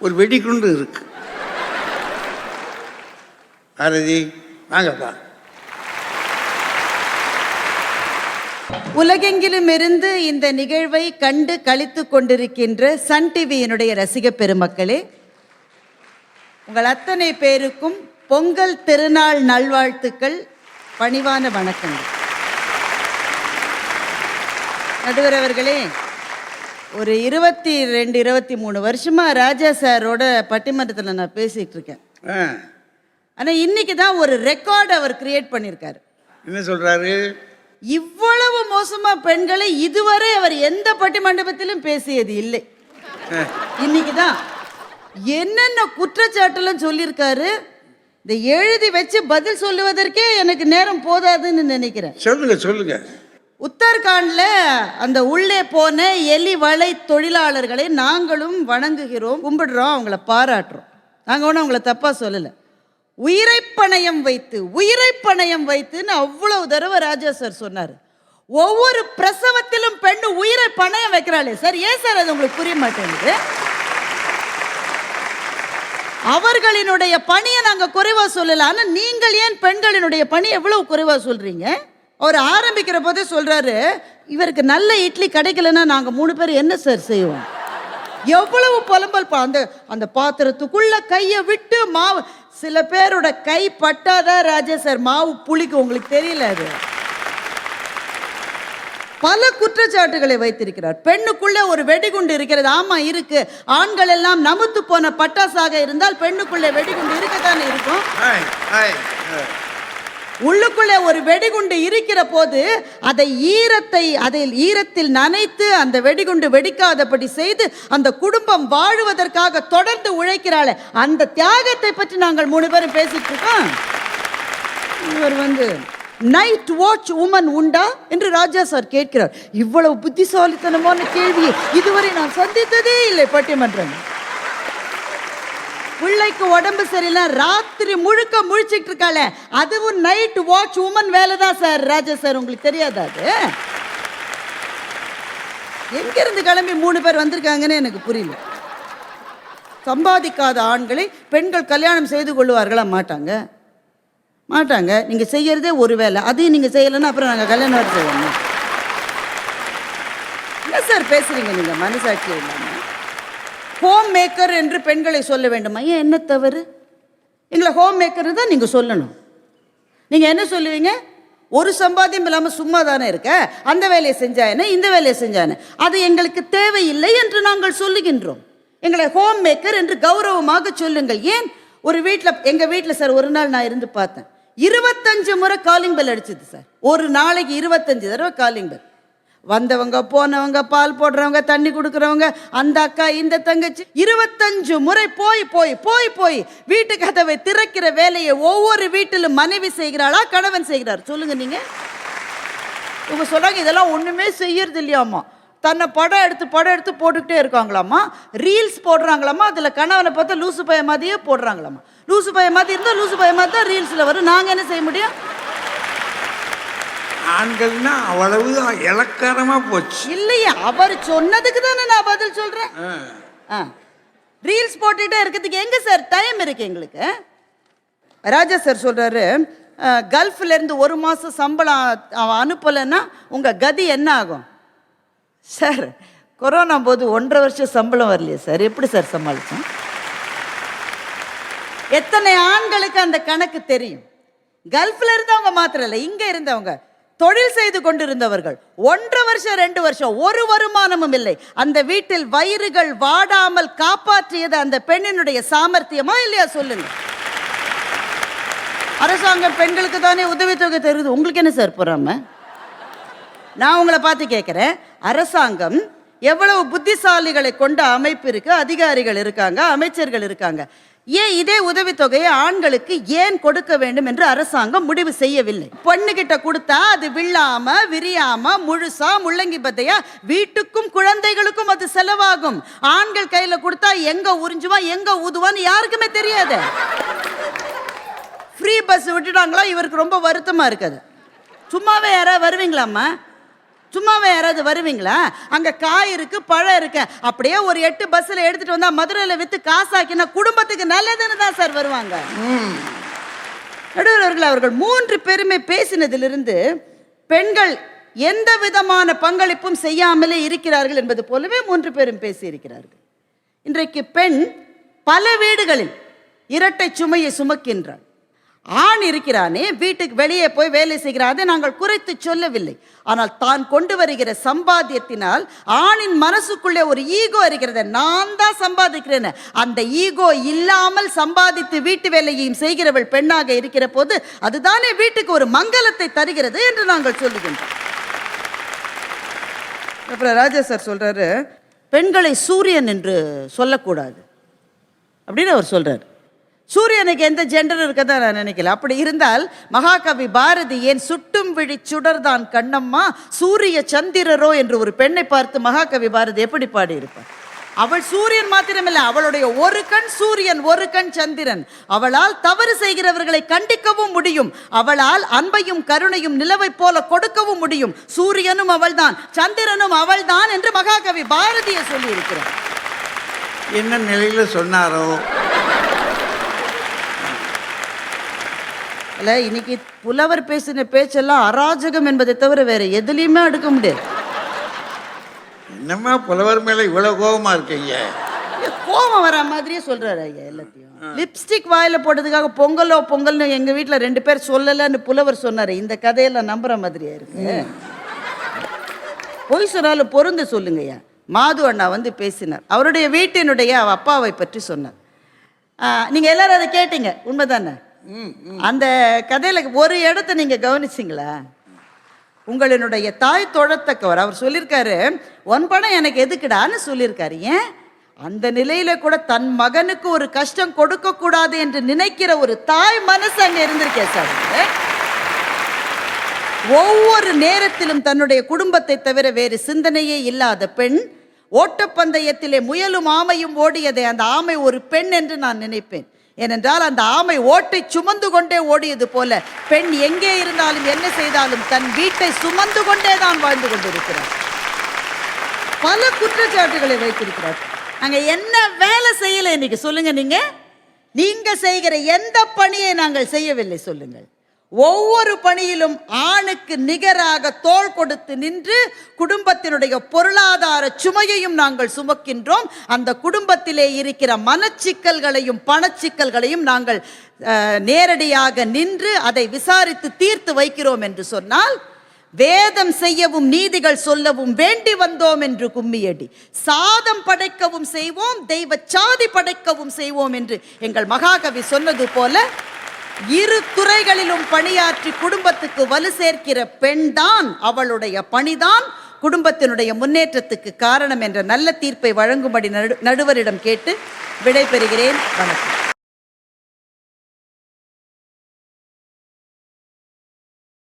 ஒரு வெடிகுண்டு இருக்கு. பாரதி வாங்கப்பா. உலகெங்கிலும் இருந்து இந்த நிகழ்வை கண்டு கழித்து கொண்டிருக்கின்ற சன் டிவியினுடைய ரசிக பெருமக்களே, உங்கள் அத்தனை பேருக்கும் பொங்கல் திருநாள் நல்வாழ்த்துக்கள், பணிவான வணக்கங்கள். நடுவர் அவர்களே, ஒரு 22-23 வருஷமா ராஜா சாரோட பட்டிமன்றத்தில் நான் பேசிட்டு இருக்கேன். ஆனால் இன்னைக்கு தான் ஒரு ரெக்கார்டு அவர் கிரியேட் பண்ணியிருக்காரு. என்ன சொல்றாரு? இவ்வளவு மோசமா பெண்களை இதுவரை அவர் எந்த பட்டிமண்டபத்திலும் பேசியது இல்லை. இன்னைக்கு தான் என்னென்ன குற்றச்சாட்டுலாம் சொல்லியிருக்காரு. இந்த எழுதி வச்சு பதில் சொல்லுவதற்கே எனக்கு நேரம் போதாதுன்னு நினைக்கிறேன். சொல்லுங்க சொல்லுங்க. உத்தரகாண்ட்ல அந்த உள்ளே போன எலி வலை தொழிலாளர்களை நாங்களும் வணங்குகிறோம், கும்பிடுறோம், அவங்கள பாராட்டுறோம். நாங்கள் ஒன்றும் அவங்கள தப்பாக சொல்லலை. உயிரை பணயம் வைத்துன்னு அவ்வளவு தடவை ராஜா சார் சொன்னார். ஒவ்வொரு பிரசவத்திலும் பெண்ணு உயிரை பணயம் வைக்கிறாளே சார், ஏன் சார் அது உங்களுக்கு புரிய மாட்டேங்குது? அவர்களினுடைய பணியை நாங்கள் குறைவா சொல்லல, ஆனால் நீங்கள் ஏன் பெண்களினுடைய பணி எவ்வளவு குறைவா சொல்றீங்க? அவர் ஆரம்பிக்கிற போதே சொல்றாரு, இவருக்கு நல்ல இட்லி கிடைக்கலன்னா நாங்கள் 3 பேர் என்ன சார் செய்வோம்? எவ்வளவு புலம்பல்! அந்த பாத்திரத்துக்குள்ள கையை விட்டு மாவு, சில பேரோட கை பட்டாதான் ராஜா சார் மாவு புளிக்கு, உங்களுக்கு தெரியல. அது பல குற்றச்சாட்டுகளை வைத்திருக்கிறார். பெண்ணுக்குள்ள ஒரு வெடிகுண்டு இருக்கிறது. ஆமா இருக்கு. ஆண்கள் எல்லாம் நமுத்து போன பட்டாசாக இருந்தால் பெண்ணுக்குள்ளே வெடிகுண்டு இருக்கத்தானே இருக்கும். உள்ளுக்குள்ளே ஒரு வெடிகுண்டு இருக்கிற போது அதில் ஈரத்தில் நனைத்து அந்த வெடிகுண்டு வெடிக்காதபடி செய்து அந்த குடும்பம் வாழுவதற்காக தொடர்ந்து உழைக்கிறாளே, அந்த தியாகத்தை பற்றி நாங்கள் 3 பேரும் பேசிட்டு இருக்கோம். இவர் நைட் வாட்ச் உமன் உண்டா என்று ராஜா சார் கேட்கிறார். இவ்வளவு புத்திசாலித்தனமான கேள்வியை இதுவரை நான் சந்தித்ததே இல்லை பட்டிமன்றம். பிள்ளைக்கு உடம்பு சரியில்லை, ராத்திரி முழுக்க முழிச்சிட்டு இருக்காள, அதுவும் நைட் வாட்ச் உமன் வேலை தான் சார். ராஜா சார் உங்களுக்கு தெரியாதா? அது எங்கிருந்து கிளம்பி 3 பேர் வந்திருக்காங்கன்னு எனக்கு புரியல. சம்பாதிக்காத ஆண்களை பெண்கள் கல்யாணம் செய்து கொள்வார்களா? மாட்டாங்க. நீங்க செய்யறதே ஒரு வேலை, அதையும் நீங்க செய்யலைன்னா அப்புறம் நாங்கள் கல்யாணம் வர செய்வோம். என்ன சார் பேசுறீங்க நீங்க? மனசாட்சி இல்லாம ஹோம் மேக்கர் என்று பெண்களை சொல்ல வேண்டுமா? ஏன் என்ன தவறு? எங்களை ஹோம் மேக்கர் தான் நீங்கள் சொல்லணும். நீங்கள் என்ன சொல்லுவீங்க? ஒரு சம்பாத்தியம் இல்லாமல் சும்மா தானே இருக்க, அந்த வேலையை செஞ்சானே இந்த வேலையை செஞ்சானே, அது எங்களுக்கு தேவையில்லை என்று நாங்கள் சொல்லுகின்றோம். எங்களை ஹோம் மேக்கர் என்று கௌரவமாக சொல்லுங்கள். ஏன்? ஒரு வீட்டில், எங்கள் வீட்டில் சார் ஒரு நாள் நான் இருந்து பார்த்தேன், 25 முறை காலிங் பெல் அடிச்சது சார். ஒரு நாளைக்கு 25 தடவை காலிங் பெல். வந்தவங்க போனவங்க, பால் போடுறவங்க, தண்ணி கொடுக்குறவங்க, அந்த அக்கா இந்த தங்கச்சி, 25 முறை போய் வீட்டு கதவை திறக்கிற வேலையை ஒவ்வொரு வீட்டிலும் மனைவி செய்கிறாளா கணவன் செய்கிறார்? சொல்லுங்க நீங்க. இவங்க சொல்றாங்க இதெல்லாம் ஒண்ணுமே செய்யறது இல்லையாமா, தன்னை படம் எடுத்து போட்டுக்கிட்டே இருக்காங்களாமா, ரீல்ஸ் போடுறாங்களாமா, அதுல கணவனை பார்த்தா லூசு பைய மாதிரியே போடுறாங்களாமா. லூசு பைய மாதிரி இருந்தா லூசு பைய மாதிரி தான் ரீல்ஸ்ல வரும். நாங்க என்ன செய்ய முடியும்? ஆண்கள்னா அவ்வளவு இலக்காரமா போச்சு இல்லையா? அவர் சொன்னதுக்கு தானே நான் பதில் சொல்றேன். ரீல்ஸ் போட்டுட்டே இருக்கிறதுக்கு எங்க சார் டைம் இருக்கு எங்களுக்கு? ராஜா சார் சொல்றாரு, கல்ஃப்ல இருந்து 1 மாசம் சம்பளம் அவன் அனுப்பலைன்னா உங்க கதி என்ன ஆகும்? சார் கொரோனா போது 1.5 வருஷம் சம்பளம் வரலையே சார், எப்படி சார் சமாளிச்சோம்? எத்தனை ஆண்களுக்கு அந்த கணக்கு தெரியும்? கல்ஃப்ல இருந்தவங்க மாத்திரம் இல்லை, இங்க இருந்தவங்க தொழில் செய்து கொண்டிருந்தவர்கள் 1.5 வருஷம் 2 வருஷம் ஒரு வருமானமும் இல்லை. அந்த வீட்டில் வயிறுகள் வாடாமல் காப்பாற்றியது அந்த பெண்ணினுடைய சாமர்த்தியமா இல்லையா? சொல்லுங்க. அரசாங்கம் பெண்களுக்கு தானே உதவித்தொகை தருது, உங்களுக்கு என்ன சார் பொறாம? நான் உங்களை பார்த்து கேட்கிறேன், அரசாங்கம் எவ்வளவு புத்திசாலிகளை கொண்ட அமைப்பு இருக்கு, அதிகாரிகள் இருக்காங்க, அமைச்சர்கள் இருக்காங்க, ஏன் இதே உதவித்தொகையை ஆண்களுக்கு ஏன் கொடுக்க வேண்டும் என்று அரசாங்கம் முடிவு செய்யவில்லை? பொண்ணுகிட்ட கொடுத்தா அது விழாம விரியாம முழுசா முள்ளங்கி பத்தையா வீட்டுக்கும் குழந்தைகளுக்கும் அது செலவாகும். ஆண்கள் கையில கொடுத்தா எங்க உறிஞ்சுவான் எங்க ஊதுவான்னு யாருக்குமே தெரியாது. ஃப்ரீ பஸ் விட்டுட்டாங்களா? இவருக்கு ரொம்ப வருத்தமா இருக்குது. சும்மாவே யாராவது வருவீங்களாம்மா? சும்மாவே யாராவது வருவீங்களா? அங்க காய் இருக்கு, பழம் இருக்கு, அப்படியே ஒரு 8 பஸ்ல எடுத்துட்டு வந்தா மதுரையில வித்து காசாக்கினா குடும்பத்துக்கு நல்லதுன்னு தான் சார் வருவாங்க. நடுவர் அவர்கள் 3 பேருமே பேசினதிலிருந்து பெண்கள் எந்த விதமான பங்களிப்பும் செய்யாமலே இருக்கிறார்கள் என்பது போலவே 3 பேரும் பேசி இருக்கிறார்கள். இன்றைக்கு பெண் பல வீடுகளில் இரட்டை சுமையை சுமக்கின்றாள். ஆண் இருக்கிறானே, வீட்டுக்கு வெளியே போய் வேலை செய்கிறானே, நாங்கள் குறைத்து சொல்லவில்லை. ஆனால் தான் கொண்டு வருகிற சம்பாத்தியத்தினால் ஆணின் மனசுக்குள்ளே ஒரு ஈகோ இருக்கிறது. நான் தான் சம்பாதிக்கிறேன். அந்த ஈகோ இல்லாமல் சம்பாதித்து வீட்டு வேலையையும் செய்கிறவள் பெண்ணாக இருக்கிற போது அதுதானே வீட்டுக்கு ஒரு மங்களத்தை தருகிறது என்று நாங்கள் சொல்லுகின்றோம். அப்புறம் ராஜா சார் சொல்றாரு, பெண்களை சூரியன் என்று சொல்லக்கூடாது அப்படின்னு அவர் சொல்றாரு. சூரியனுக்கு எந்த ஜெண்டர் இருக்கதா நான் நினைக்கல. அப்படி இருந்தால் மகாகவி பாரதி ஏன் சுட்டும் விழி சுடர்தான் கண்ணம்மா சூரிய சந்திரரோ என்று ஒரு பெண்ணை பார்த்து மகாகவி பாரதி எப்படி பாடியிருப்பார்? அவள் சூரியன் மாத்திரமில்லை, அவளுடைய ஒரு கண் சூரியன், ஒரு கண் சந்திரன். அவளால் தவறு செய்கிறவர்களை கண்டிக்கவும் முடியும், அவளால் அன்பையும் கருணையும் நிலவை போல கொடுக்கவும் முடியும். சூரியனும் அவள்தான், சந்திரனும் அவள்தான் என்று மகாகவி பாரதியை சொல்லி இருக்கிறார். என்ன நிலையில சொன்னாரோ? இல்லை, இன்னைக்கு புலவர் பேசின பேச்செல்லாம் அராஜகம் என்பதை தவிர வேற எதுலையுமே எடுக்க முடியாது. என்னம்மா புலவர் மேல இவ்வளவு கோபமா இருக்கீங்க? கோபம் வர மாதிரியே சொல்றாரு ஐயா எல்லாத்தையும். லிப்ஸ்டிக் வாயில போட்டதுக்காக பொங்கலோ பொங்கல்னு எங்க வீட்டுல 2 பேர் சொல்லலன்னு புலவர் சொன்னாரு. இந்த கதையெல்லாம் நம்புற மாதிரியா இருக்கு. பொய் சொன்னாலும் பொருந்து சொல்லுங்கய்யா. மாது அண்ணா வந்து பேசினார், அவருடைய வீட்டினுடைய அப்பாவை பற்றி சொன்னார். நீங்க எல்லாரும் அதை கேட்டீங்க, உண்மைதானே? அந்த கதையில ஒரு இடத்த நீங்க கவனிச்சிங்களா? உங்களினுடைய தாய் தொழத்தக்கவர் அவர் சொல்லியிருக்காரு, உன் பணம் எனக்கு எதுக்குடான்னு சொல்லியிருக்காரு. ஏன்? அந்த நிலையில கூட தன் மகனுக்கு ஒரு கஷ்டம் கொடுக்க கூடாது என்று நினைக்கிற ஒரு தாய் மனசு அங்க இருந்திருக்கேன் சார். ஒவ்வொரு நேரத்திலும் தன்னுடைய குடும்பத்தை தவிர வேறு சிந்தனையே இல்லாத பெண். ஓட்டப்பந்தயத்திலே முயலும் ஆமையும் ஓடியதை அந்த ஆமை ஒரு பெண் என்று நான் நினைப்பேன். ஏனென்றால் அந்த ஆமை ஓட்டை சுமந்து கொண்டே ஓடியது போல பெண் எங்கே இருந்தாலும் என்ன செய்தாலும் தன் வீட்டை சுமந்து கொண்டே தான் வாழ்ந்து கொண்டிருக்கிறார். பல குற்றச்சாட்டுகளை வைத்திருக்கிறார். நாங்க என்ன வேலை செய்யல இன்னைக்கு சொல்லுங்க? நீங்க செய்கிற எந்த பணியை நாங்கள் செய்யவில்லை சொல்லுங்கள். ஒவ்வொரு பணியிலும் ஆணுக்கு நிகராக தோள் கொடுத்து நின்று குடும்பத்தினுடைய பொருளாதார சுமையையும் நாங்கள் சுமக்கின்றோம். அந்த குடும்பத்திலே இருக்கிற மனச்சிக்கல்களையும் பணச்சிக்கல்களையும் நாங்கள் நேரடியாக நின்று அதை விசாரித்து தீர்த்து வைக்கிறோம் என்று சொன்னால், வேதம் செய்யவும் நீதிகள் சொல்லவும் வேண்டி வந்தோம் என்று கும்மியடி, சாதம் படைக்கவும் செய்வோம், தெய்வ சாதி படைக்கவும் செய்வோம் என்று எங்கள் மகாகவி சொன்னது போல இரு துறைகளிலும் பணியாற்றி குடும்பத்துக்கு வலு சேர்க்கிற பெண்தான், அவளுடைய பணிதான் குடும்பத்தினுடைய முன்னேற்றத்துக்கு காரணம் என்ற நல்ல தீர்ப்பை வழங்கும்படி நடுவரிடம் கேட்டு விடைபெறுகிறேன். வணக்கம்.